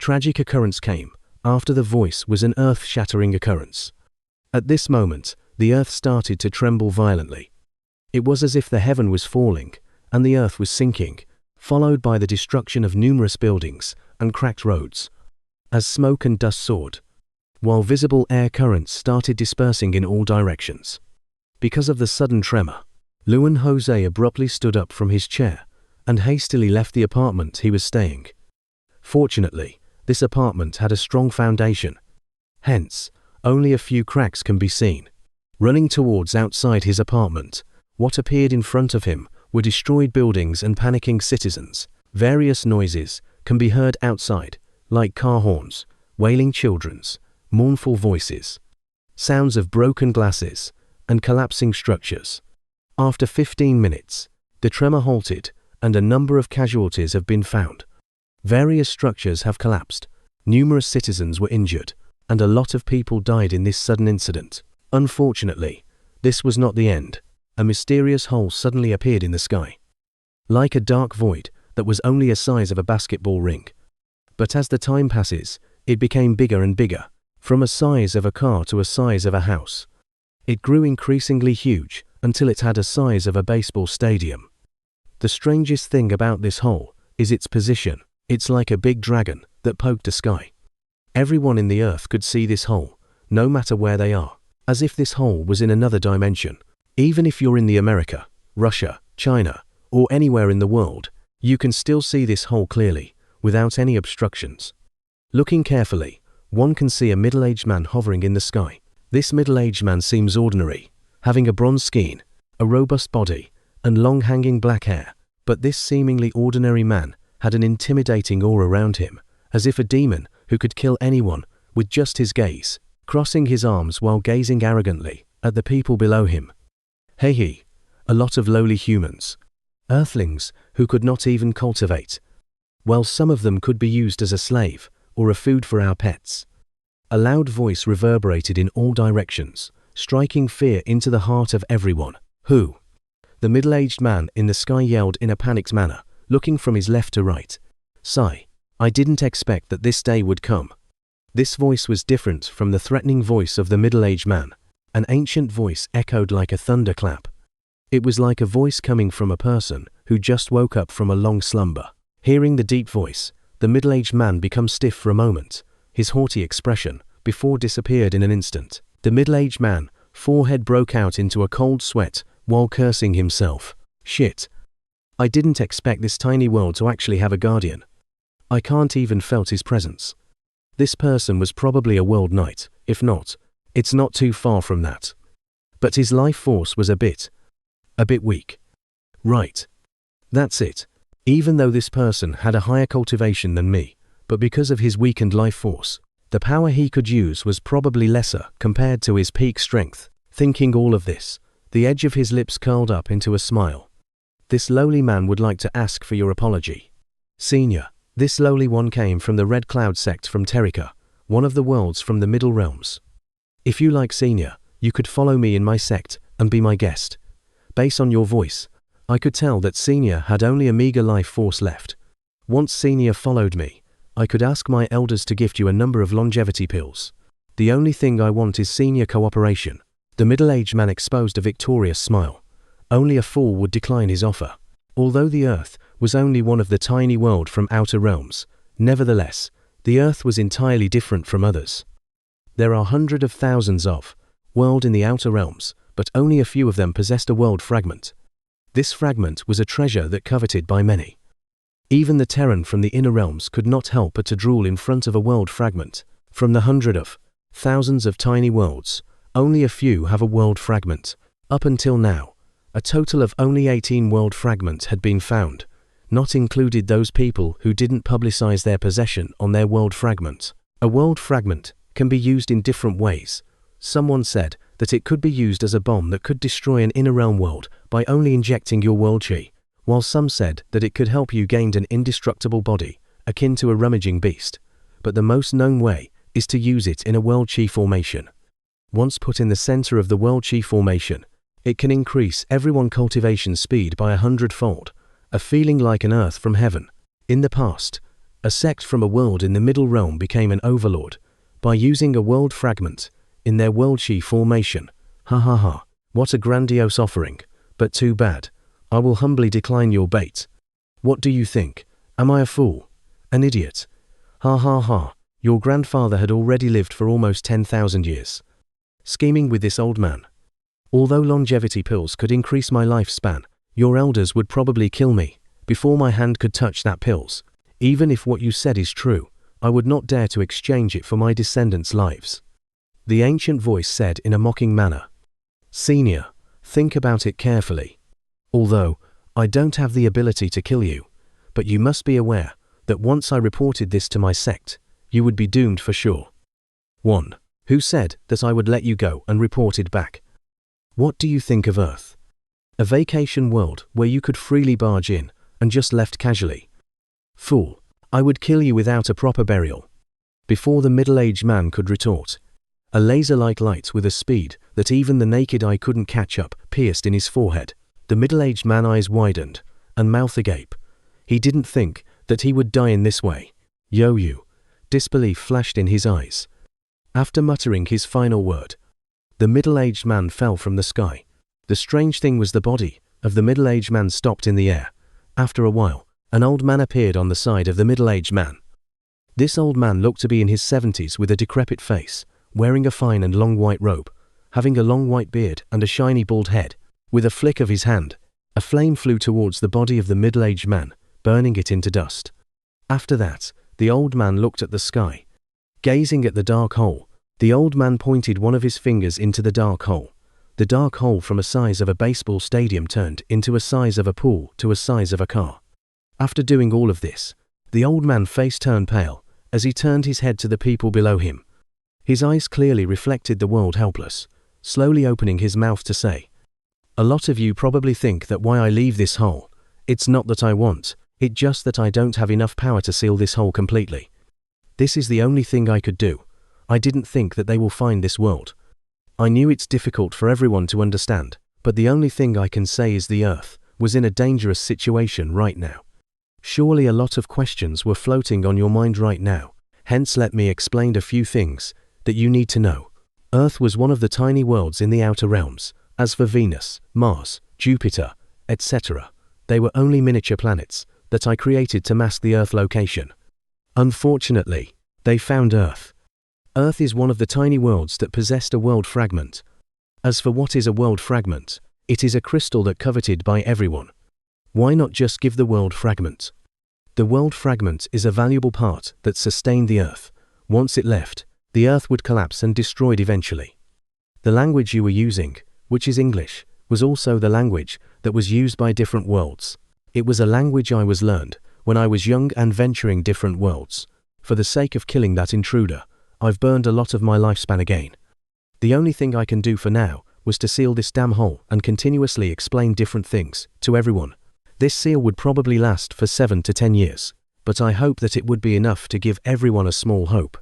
tragic occurrence came after the voice was an earth-shattering occurrence. At this moment, the earth started to tremble violently. It was as if the heaven was falling and the earth was sinking, followed by the destruction of numerous buildings and cracked roads, as smoke and dust soared, while visible air currents started dispersing in all directions. Because of the sudden tremor, Luan Jose abruptly stood up from his chair and hastily left the apartment he was staying. Fortunately, this apartment had a strong foundation. Hence, only a few cracks can be seen. Running towards outside his apartment, what appeared in front of him were destroyed buildings and panicking citizens. Various noises can be heard outside, like car horns, wailing children's, mournful voices, sounds of broken glasses, and collapsing structures. After 15 minutes, the tremor halted and a number of casualties have been found. Various structures have collapsed, numerous citizens were injured, and a lot of people died in this sudden incident. Unfortunately, this was not the end. A mysterious hole suddenly appeared in the sky, like a dark void that was only the size of a basketball ring. But as the time passes, it became bigger and bigger, from a size of a car to a size of a house. It grew increasingly huge until it had a size of a baseball stadium. The strangest thing about this hole is its position. It's like a big dragon that poked the sky. Everyone in the earth could see this hole, no matter where they are, as if this hole was in another dimension. Even if you're in the America, Russia, China, or anywhere in the world, you can still see this hole clearly, without any obstructions. Looking carefully, one can see a middle-aged man hovering in the sky. This middle-aged man seems ordinary, having a bronze skin, a robust body, and long hanging black hair, but this seemingly ordinary man had an intimidating aura around him, as if a demon who could kill anyone with just his gaze, crossing his arms while gazing arrogantly at the people below him. Hey, a lot of lowly humans, earthlings who could not even cultivate, while some of them could be used as a slave or a food for our pets. A loud voice reverberated in all directions, striking fear into the heart of everyone. Who? The middle-aged man in the sky yelled in a panicked manner, looking from his left to right. Sigh, I didn't expect that this day would come. This voice was different from the threatening voice of the middle-aged man. An ancient voice echoed like a thunderclap. It was like a voice coming from a person who just woke up from a long slumber. Hearing the deep voice, the middle-aged man becomes stiff for a moment, his haughty expression before disappeared in an instant. The middle-aged man, forehead broke out into a cold sweat while cursing himself. Shit. I didn't expect this tiny world to actually have a guardian. I can't even felt his presence. This person was probably a world knight. If not, it's not too far from that. But his life force was a bit weak. Right. That's it. Even though this person had a higher cultivation than me, but because of his weakened life force, the power he could use was probably lesser compared to his peak strength. Thinking all of this, the edge of his lips curled up into a smile. This lowly man would like to ask for your apology. Senior, this lowly one came from the Red Cloud Sect from Terrica, one of the worlds from the Middle Realms. If you like Senior, you could follow me in my sect and be my guest. Based on your voice, I could tell that Senior had only a meager life force left. Once Senior followed me, I could ask my elders to gift you a number of longevity pills. The only thing I want is Senior cooperation. The middle-aged man exposed a victorious smile. Only a fool would decline his offer. Although the Earth was only one of the tiny world from outer realms, nevertheless, the Earth was entirely different from others. There are hundreds of thousands of world in the outer realms, but only a few of them possessed a world fragment. This fragment was a treasure that coveted by many. Even the Terran from the inner realms could not help but to drool in front of a world fragment. From the hundreds of thousands of tiny worlds, only a few have a world fragment. Up until now, a total of only 18 world fragments had been found, not included those people who didn't publicize their possession on their world fragment. A world fragment can be used in different ways. Someone said that it could be used as a bomb that could destroy an inner realm world by only injecting your world chi, while some said that it could help you gain an indestructible body, akin to a rummaging beast. But the most known way is to use it in a world chi formation. Once put in the center of the world chi formation, it can increase everyone's cultivation speed by 100-fold, a feeling like an earth from heaven. In the past, A sect from a world in the Middle Realm became an overlord by using a world fragment in their world-chi formation. Ha ha ha, what a grandiose offering, but too bad. I will humbly decline your bait. What do you think? Am I a fool? An idiot? Ha ha ha, your grandfather had already lived for almost 10,000 years. Scheming with this old man. Although longevity pills could increase my lifespan, your elders would probably kill me before my hand could touch that pills. Even if what you said is true, I would not dare to exchange it for my descendants' lives. The ancient voice said in a mocking manner. Senior, think about it carefully. Although, I don't have the ability to kill you, but you must be aware that once I reported this to my sect, you would be doomed for sure. 1. Who said that I would let you go and report it back? What do you think of Earth? A vacation world where you could freely barge in and just left casually. Fool, I would kill you without a proper burial. Before the middle-aged man could retort, a laser-like light with a speed that even the naked eye couldn't catch up pierced in his forehead. The middle-aged man's eyes widened and mouth agape. He didn't think that he would die in this way. Yo you. Disbelief flashed in his eyes. After muttering his final word, the middle-aged man fell from the sky. The strange thing was the body of the middle-aged man stopped in the air. After a while, an old man appeared on the side of the middle-aged man. This old man looked to be in his 70s with a decrepit face, wearing a fine and long white robe, having a long white beard and a shiny bald head. With a flick of his hand, a flame flew towards the body of the middle-aged man, burning it into dust. After that, the old man looked at the sky. Gazing at the dark hole, the old man pointed one of his fingers into the dark hole. The dark hole from a size of a baseball stadium turned into a size of a pool to a size of a car. After doing all of this, the old man's face turned pale as he turned his head to the people below him. His eyes clearly reflected the world helpless, slowly opening his mouth to say, a lot of you probably think that why I leave this hole, it's not that I want, it's just that I don't have enough power to seal this hole completely. This is the only thing I could do. I didn't think that they will find this world. I knew it's difficult for everyone to understand, but the only thing I can say is the Earth was in a dangerous situation right now. Surely a lot of questions were floating on your mind right now, hence let me explain a few things that you need to know. Earth was one of the tiny worlds in the outer realms. As for Venus, Mars, Jupiter, etc., they were only miniature planets that I created to mask the Earth location. Unfortunately, they found Earth. Earth is one of the tiny worlds that possessed a world fragment. As for what is a world fragment, it is a crystal that coveted by everyone. Why not just give the world fragment? The world fragment is a valuable part that sustained the Earth. Once it left, the Earth would collapse and destroyed eventually. The language you were using, which is English, was also the language that was used by different worlds. It was a language I was learned when I was young and venturing different worlds. For the sake of killing that intruder, I've burned a lot of my lifespan again. The only thing I can do for now was to seal this damn hole and continuously explain different things to everyone. This seal would probably last for 7 to 10 years, but I hope that it would be enough to give everyone a small hope